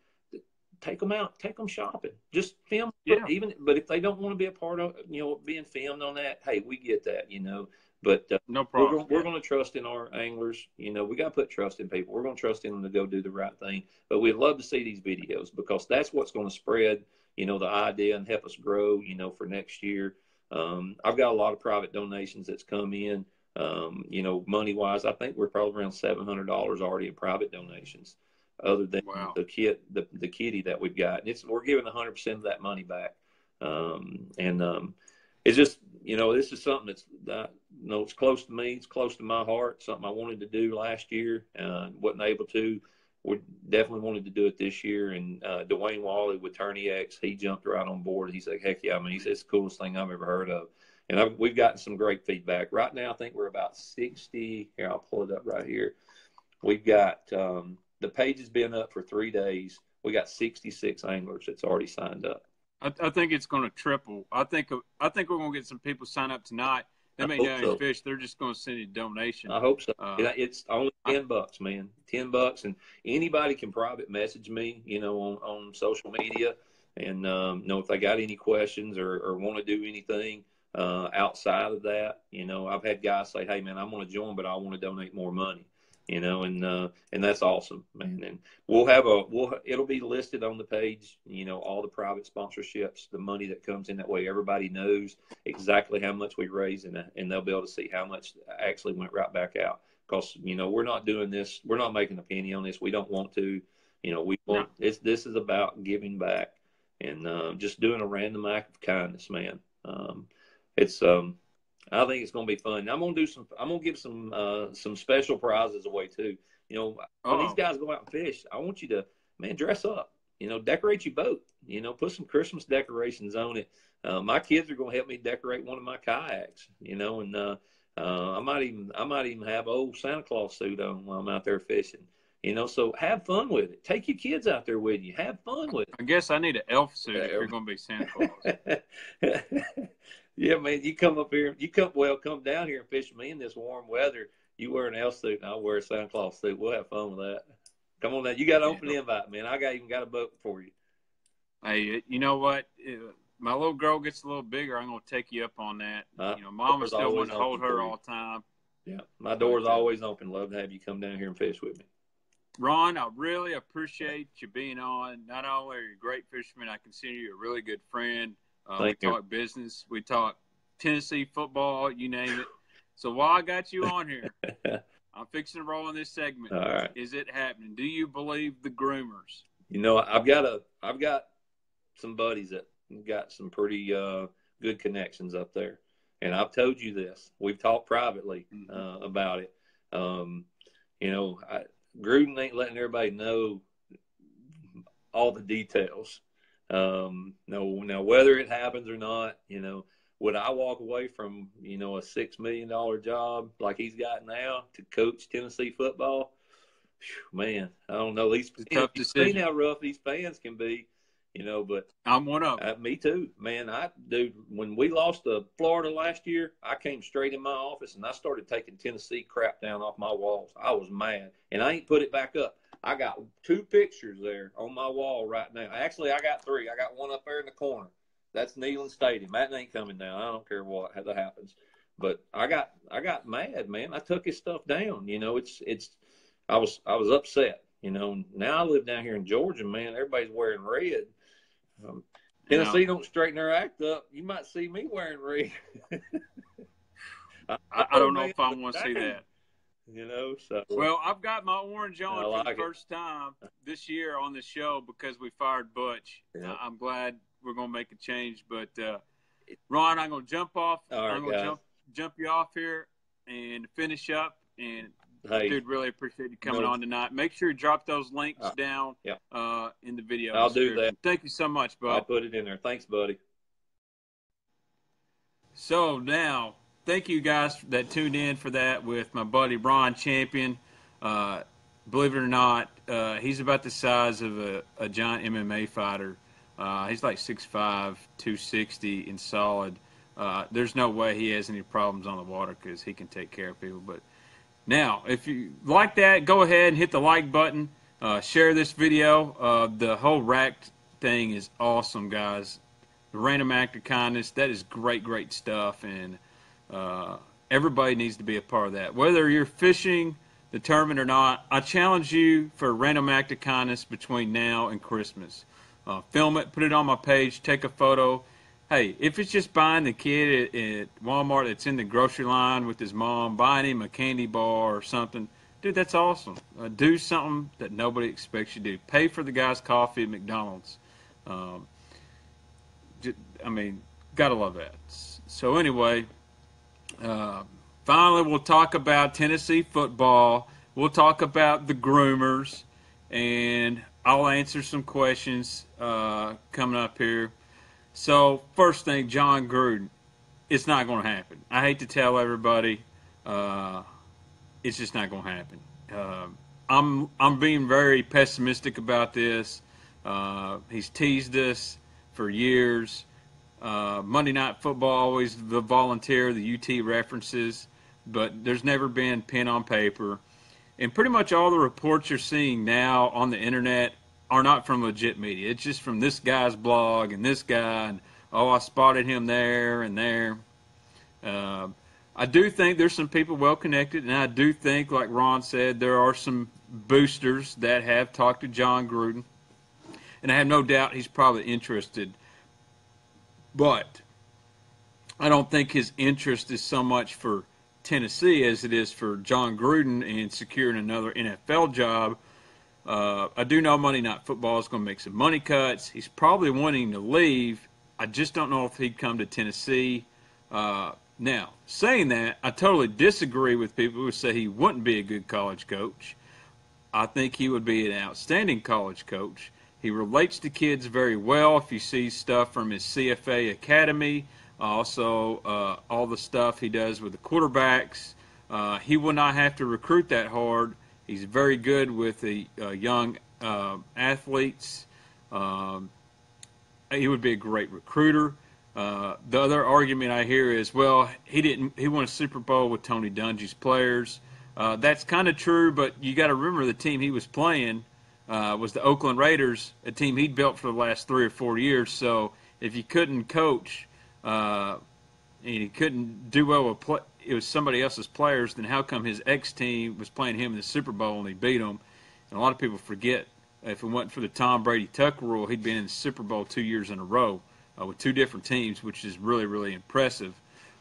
take them out, take them shopping, just film. Yeah. But if they don't want to be a part of, you know, being filmed on that, hey, we get that, you know. But no problem. We're going to trust in our anglers. You know, we got to put trust in people. We're going to trust in them to go do the right thing. But we'd love to see these videos because that's what's going to spread, you know, the idea and help us grow, you know, for next year. I've got a lot of private donations that's come in. You know, money wise, I think we're probably around $700 already in private donations, other than the kitty that we've got. And we're giving 100% of that money back. It's just, you know, this is something that's, you know, it's close to me. It's close to my heart. Something I wanted to do last year and wasn't able to. We definitely wanted to do it this year. And Dwayne Wally with Tourney X, he jumped right on board. He said, heck yeah. I mean, he said, it's the coolest thing I've ever heard of. And we've gotten some great feedback. Right now, I think we're about 60. Here, I'll pull it up right here. We've got the page has been up for 3 days. We got 66 anglers that's already signed up. I think it's going to triple. I think we're going to get some people sign up tonight. They may not fish. They're just going to send you a donation. I hope so. It's only $10, man. $10, and anybody can private message me, you know, on social media, and you know, if they got any questions or want to do anything outside of that, you know, I've had guys say, "Hey, man, I'm going to join, but I want to donate more money." You know, and that's awesome, man. And it'll be listed on the page, you know, all the private sponsorships, the money that comes in. That way everybody knows exactly how much we raise, and they'll be able to see how much actually went right back out. Because, you know, we're not doing this, we're not making a penny on this. We don't want to, you know, this is about giving back and just doing a random act of kindness, man. I think it's going to be fun. I'm going to give some special prizes away too. You know, when these guys go out and fish, I want you to, man, dress up, you know, decorate your boat, you know, put some Christmas decorations on it. My kids are going to help me decorate one of my kayaks, you know, and I might even have an old Santa Claus suit on while I'm out there fishing, you know, so have fun with it. Take your kids out there with you. Have fun with it. I guess I need an elf suit if you're going to be Santa Claus. Yeah, man, you come up here, come down here and fish with me in this warm weather. You wear an elf suit and I'll wear a Santa Claus suit. We'll have fun with that. Come on now. You got to open the invite, man. I even got a boat for you. Hey, you know what? My little girl gets a little bigger. I'm going to take you up on that. You know, Mama still wants to hold her all the time. Yeah, my door's always open. Love to have you come down here and fish with me. Ron, I really appreciate you being on. Not only are you a great fisherman, I consider you a really good friend. We talk business. We talk Tennessee football, you name it. So while I got you on here, I'm fixing to roll in this segment. All right. Is it happening? Do you believe the groomers? You know, I've got some buddies that got some pretty good connections up there, and I've told you this. We've talked privately about it. You know, Gruden ain't letting everybody know all the details. Now whether it happens or not, you know, would I walk away from, you know, a $6 million job like he's got now to coach Tennessee football? Whew, man, I don't know. You've seen how rough these fans can be, you know, but I'm one of them. Me too, man. When we lost to Florida last year, I came straight in my office and I started taking Tennessee crap down off my walls. I was mad, and I ain't put it back up. I got 2 pictures there on my wall right now. Actually, I got 3. I got one up there in the corner. That's Neyland Stadium. That ain't coming down. I don't care what that happens. But I got mad, man. I took his stuff down. You know, I was upset. You know, now I live down here in Georgia, man. Everybody's wearing red. Tennessee don't straighten their act up, you might see me wearing red. I don't know if I want to see that. So. Well, I've got my orange on for the it. first time this year on the show because we fired Butch. Yeah. I'm glad we're going to make a change. But, Ron, I'm going to jump off. All right, I'm going to jump you off here and finish up. And, dude, really appreciate you coming on tonight. Make sure you drop those links down in the video. I'll do that. Thank you so much, bud. I'll put it in there. Thanks, buddy. So now, thank you guys that tuned in for that with my buddy Ron Champion. Believe it or not, he's about the size of a giant MMA fighter. He's like 6'5", 260 and solid. There's no way he has any problems on the water because he can take care of people. But now, if you like that, go ahead and hit the like button. Share this video. The whole rack thing is awesome, guys. The random act of kindness, that is great, great stuff. And everybody needs to be a part of that. Whether you're fishing the tournament or not, I challenge you for a random act of kindness between now and Christmas. Film it, put it on my page, take a photo. Hey, if it's just buying the kid at Walmart that's in the grocery line with his mom, buying him a candy bar or something, dude, that's awesome. Do something that nobody expects you to do. Pay for the guy's coffee at McDonald's. Gotta love that. So anyway, finally we'll talk about Tennessee football. We'll talk about the groomers, and I'll answer some questions coming up here. So first thing, Jon Gruden, it's not going to happen. I hate to tell everybody, it's just not going to happen. I'm being very pessimistic about this. He's teased us for years. Monday Night Football, always the volunteer, the UT references, but there's never been pen on paper. And pretty much all the reports you're seeing now on the internet are not from legit media. It's just from this guy's blog and this guy, and I spotted him there and there. I do think there's some people well connected, and I do think, like Ron said, there are some boosters that have talked to Jon Gruden, and I have no doubt he's probably interested. But I don't think his interest is so much for Tennessee as it is for Jon Gruden and securing another NFL job. I do know Monday Night Football is going to make some money cuts. He's probably wanting to leave. I just don't know if he'd come to Tennessee. Now, saying that, I totally disagree with people who say he wouldn't be a good college coach. I think he would be an outstanding college coach. He relates to kids very well. If you see stuff from his CFA Academy, also all the stuff he does with the quarterbacks, he will not have to recruit that hard. He's very good with the young athletes. He would be a great recruiter. The other argument I hear is, well, he won a Super Bowl with Tony Dungy's players. That's kind of true, but you got to remember the team he was playing was the Oakland Raiders, a team he'd built for the last 3 or 4 years. So if you couldn't coach and you couldn't do well with it was somebody else's players, then how come his ex-team was playing him in the Super Bowl and he beat them? And a lot of people forget, if it wasn't for the Tom Brady-Tuck rule, he'd been in the Super Bowl 2 years in a row with 2 different teams, which is really, really impressive.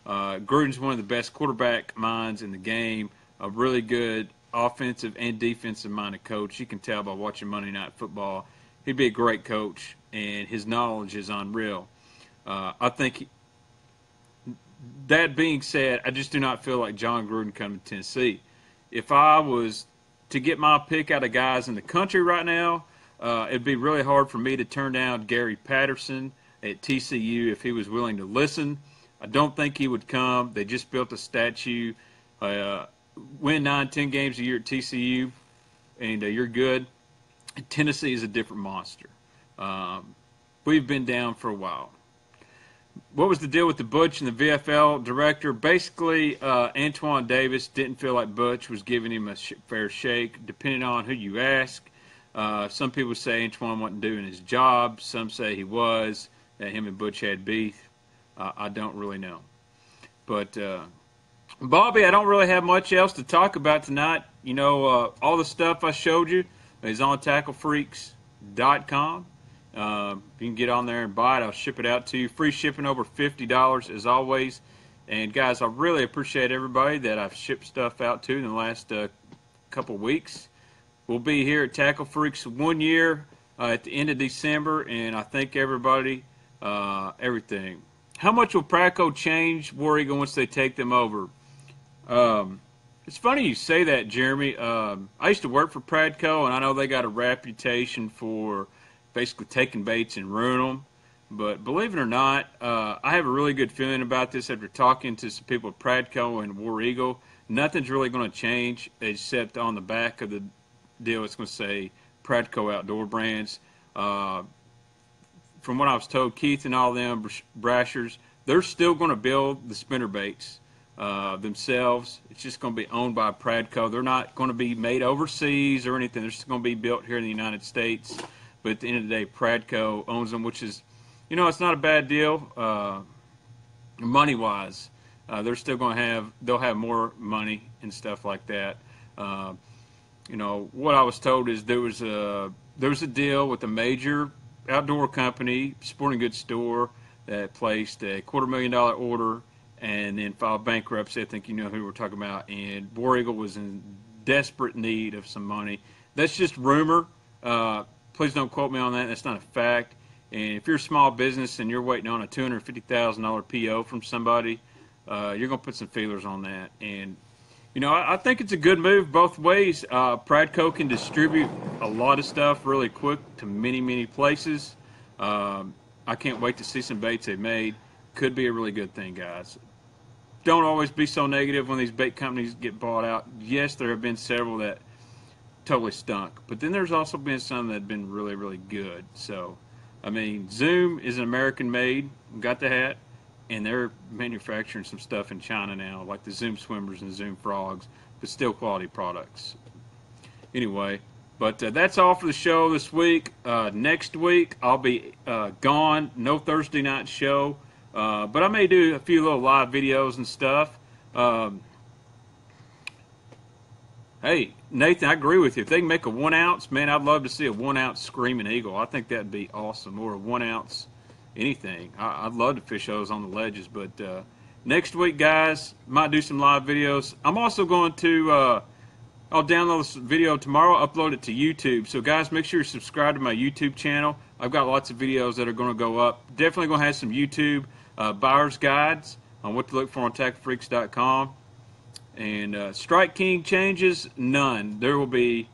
Gruden's one of the best quarterback minds in the game, a really good offensive and defensive-minded coach. You can tell by watching Monday Night Football. He'd be a great coach, and his knowledge is unreal. I think that being said, I just do not feel like Jon Gruden coming to Tennessee. If I was to get my pick out of guys in the country right now, it'd be really hard for me to turn down Gary Patterson at TCU if he was willing to listen. I don't think he would come. They just built a statue. Win 9-10 games a year at TCU, and you're good. Tennessee is a different monster. We've been down for a while. What was the deal with the Butch and the VFL director? Basically, Antoine Davis didn't feel like Butch was giving him a fair shake, depending on who you ask. Some people say Antoine wasn't doing his job. Some say he was, that him and Butch had beef. I don't really know. But, Bobby, I don't really have much else to talk about tonight. All the stuff I showed you is on TackleFreaks.com. You can get on there and buy it. I'll ship it out to you. Free shipping over $50 as always. And guys, I really appreciate everybody that I've shipped stuff out to in the last couple weeks. We'll be here at Tackle Freaks 1 year at the end of December, and I thank everybody, everything. How much will Pradco change War Eagle once they take them over? It's funny you say that, Jeremy. I used to work for Pradco, and I know they got a reputation for basically taking baits and ruining them. But believe it or not, I have a really good feeling about this after talking to some people at Pradco and War Eagle. Nothing's really going to change except on the back of the deal it's going to say Pradco Outdoor Brands. From what I was told, Keith and all them brashers, they're still going to build the spinner baits themselves. It's just going to be owned by Pradco. They're not going to be made overseas or anything. They're just going to be built here in the United States. But at the end of the day, Pradco owns them, which is, you know, it's not a bad deal money-wise. They're still going to have, they'll have more money and stuff like that. You know, what I was told is there was a deal with a major outdoor company, sporting goods store, that placed a $250,000 order and then filed bankruptcy. I think you know who we're talking about. And War Eagle was in desperate need of some money. That's just rumor. Please don't quote me on that. That's not a fact. And if you're a small business and you're waiting on a $250,000 PO from somebody, you're going to put some feelers on that. And, you know, I think it's a good move both ways. Pradco can distribute a lot of stuff really quick to many, many places. I can't wait to see some baits they've made. Could be a really good thing, guys. Don't always be so negative when these bait companies get bought out. Yes, there have been several that totally stunk. But then there's also been some that have been really, really good. So, I mean, Zoom is an American-made, got the hat, and they're manufacturing some stuff in China now, like the Zoom Swimmers and Zoom Frogs, but still quality products. Anyway, but that's all for the show this week. Next week, I'll be gone. No Thursday night show, but I may do a few little live videos and stuff. Hey, Nathan, I agree with you. If they can make a 1 ounce, man, I'd love to see a 1 ounce Screaming Eagle. I think that'd be awesome. Or a 1 ounce anything. I'd love to fish those on the ledges. But next week, guys, might do some live videos. I'm also going to, I'll download this video tomorrow, upload it to YouTube. So, guys, make sure you subscribe to my YouTube channel. I've got lots of videos that are going to go up. Definitely going to have some YouTube buyer's guides on what to look for on TackleFreaks.com. And Strike King changes? None. There will be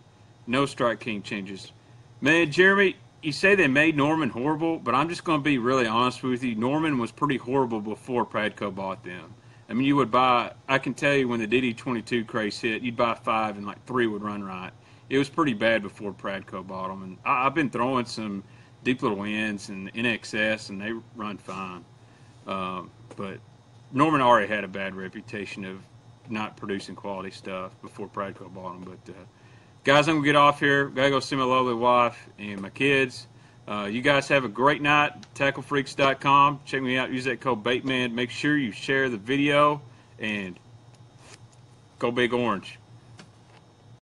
no Strike King changes. Man, Jeremy, you say they made Norman horrible, but I'm just going to be really honest with you. Norman was pretty horrible before Pradco bought them. I mean, you would buy, I can tell you when the DD22 craze hit, you'd buy 5 and like 3 would run right. It was pretty bad before Pradco bought them. And I've been throwing some deep little ends and NXS, and they run fine. But Norman already had a bad reputation of not producing quality stuff before Pradco bought them. But guys, I'm gonna get off here. Gotta go see my lovely wife and my kids. You guys have a great night. TackleFreaks.com. Check me out. Use that code Baitman. Make sure you share the video and go Big Orange.